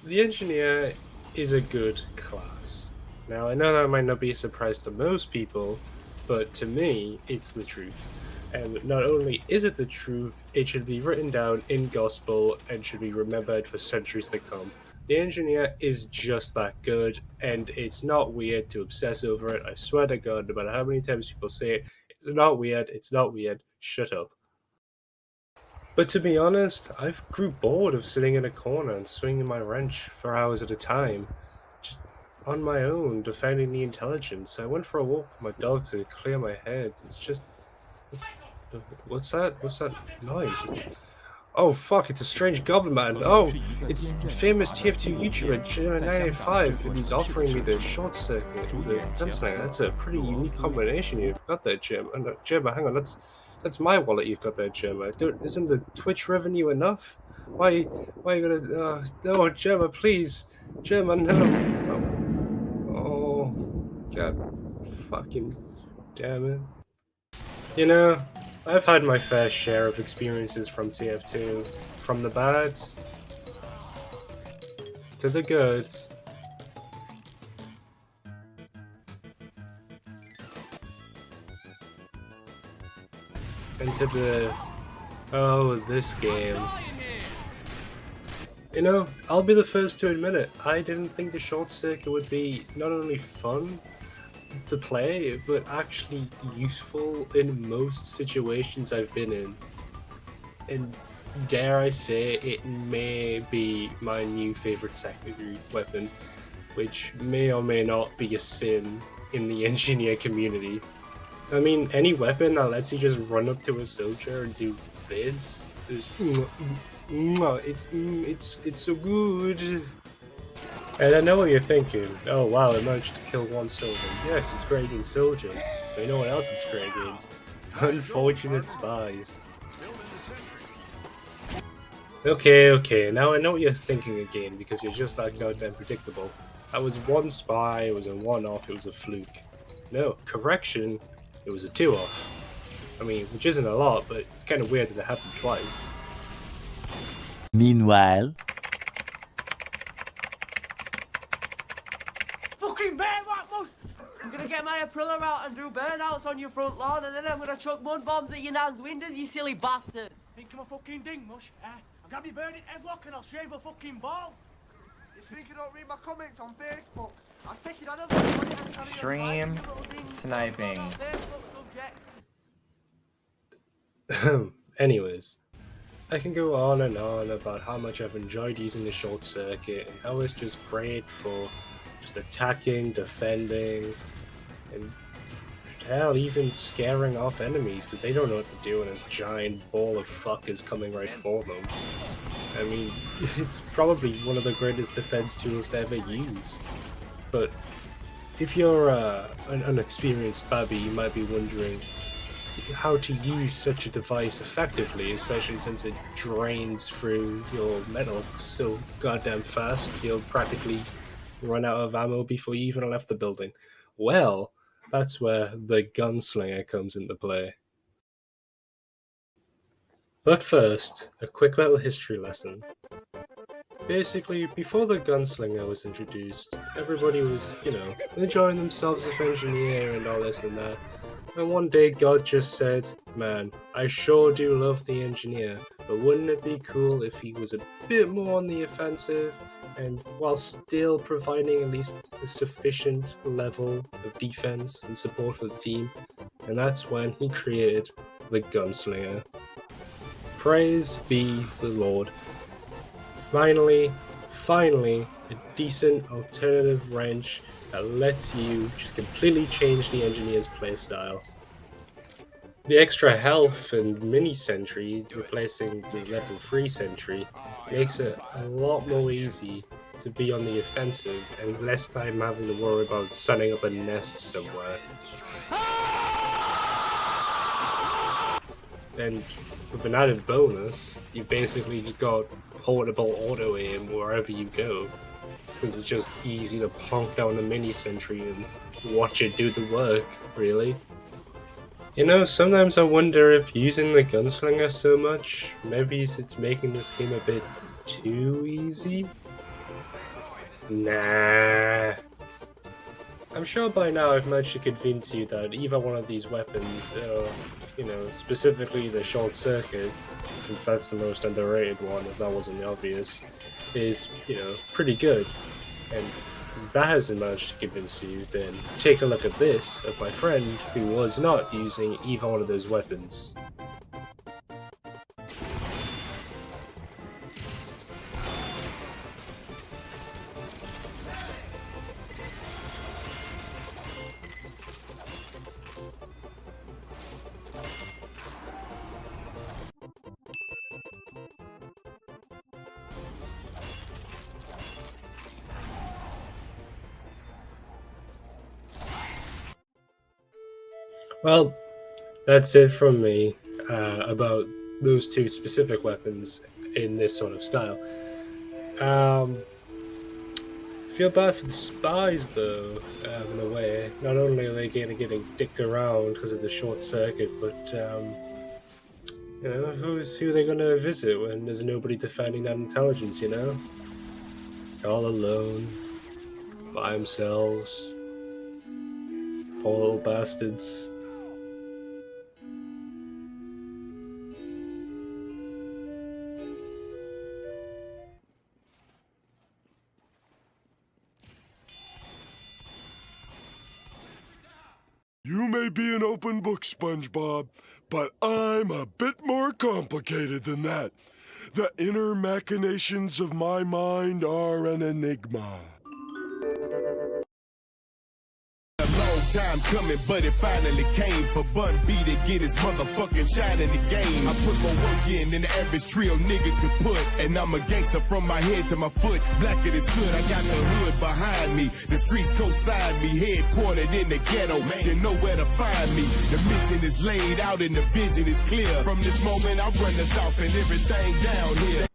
The engineer is a good class. Now, I know that might not be a surprise to most people, but to me, it's the truth. And not only is it the truth, it should be written down in gospel and should be remembered for centuries to come. The engineer is just that good, and it's not weird to obsess over it. I swear to God, no matter how many times people say it, it's not weird, it's not weird, shut up. But to be honest, I've grew bored of sitting in a corner and swinging my wrench for hours at a time, just on my own, defending the intelligence. I went for a walk with my dog to clear my head. It's just, what's that? What's that noise? Oh fuck! It's a strange goblin man. Oh, it's famous TF2 YouTuber Gemma985, and he's offering me the short circuit, the gunslinger. That's a pretty unique combination you've got there, Jim. And Gemma, hang on, that's my wallet you've got there, Gemma. Isn't the Twitch revenue enough? Why are you gonna? No, Gemma, please, Gemma, no. Oh, God, fucking damn it. You know, I've had my fair share of experiences from TF2, from the bad to the good. And to the, oh, this game. You know, I'll be the first to admit it. I didn't think the short circuit would be not only fun to play, but actually useful in most situations I've been in. And dare I say, it may be my new favorite secondary weapon, which may or may not be a sin in the engineer community. I mean, any weapon that lets you just run up to a soldier and do this is it's so good. And I know what you're thinking. Oh wow, I managed to kill one soldier. Yes, it's great against soldiers. But you know what else it's great against? Unfortunate spies. Okay, now I know what you're thinking again, because you're just that goddamn predictable. That was one spy, it was a one-off, it was a fluke. No, correction, it was a two-off. I mean, which isn't a lot, but it's kind of weird that it happened twice. Meanwhile... Fucking bear mush! I'm gonna get my Aprilla out and do burnouts on your front lawn, and then I'm gonna chuck mud bombs at your nan's windows, you silly bastards! Think I'm a fucking ding mush, eh? I'll grab your bird in headlock and I'll shave a fucking ball. You think you don't read my comments on Facebook? I'll take it out of the Stream sniping. Anyways, I can go on and on about how much I've enjoyed using the short circuit and how it's just great for just attacking, defending, and hell, even scaring off enemies because they don't know what to do when this giant ball of fuckers coming right for them. I mean, it's probably one of the greatest defense tools to ever use. But if you're an unexperienced babby, you might be wondering how to use such a device effectively, especially since it drains through your metal so goddamn fast, you'll practically run out of ammo before you even left the building. Well, that's where the gunslinger comes into play. But first, a quick little history lesson. Basically, before the gunslinger was introduced, everybody was, enjoying themselves as engineer and all this and that. And one day God just said, man, I sure do love the engineer, but wouldn't it be cool if he was a bit more on the offensive, and while still providing at least a sufficient level of defense and support for the team? And that's when he created the gunslinger. Praise be the Lord. Finally, a decent alternative wrench that lets you just completely change the engineer's playstyle. The extra health and mini sentry replacing the level 3 sentry makes it a lot more easy to be on the offensive and less time having to worry about setting up a nest somewhere. And with an added bonus, you basically just got portable auto aim wherever you go, since it's just easy to plonk down a mini sentry and watch it do the work, really. Sometimes I wonder if using the gunslinger so much, maybe it's making this game a bit too easy? Nah. I'm sure by now I've managed to convince you that either one of these weapons, you know, specifically the short circuit, since that's the most underrated one, if that wasn't obvious, is, you know, pretty good. And if that hasn't managed to convince you, then take a look at this of my friend who was not using either one of those weapons. Well, that's it from me about those two specific weapons in this sort of style. Feel bad for the spies, though, in a way. Not only are they getting dicked around because of the short circuit, but you know, who are they going to visit when there's nobody defending that intelligence? You know, all alone, by themselves, poor little bastards. You may be an open book, SpongeBob, but I'm a bit more complicated than that. The inner machinations of my mind are an enigma. Time coming, but it finally came for Bun B to get his motherfucking shine in the game. I put more work in than the average trio nigga could put, and I'm a gangster from my head to my foot, blacker than soot. I got the hood behind me, the streets co-sign me, head pointed in the ghetto, man, you know where to find me. The mission is laid out and the vision is clear. From this moment I run the south and everything down here.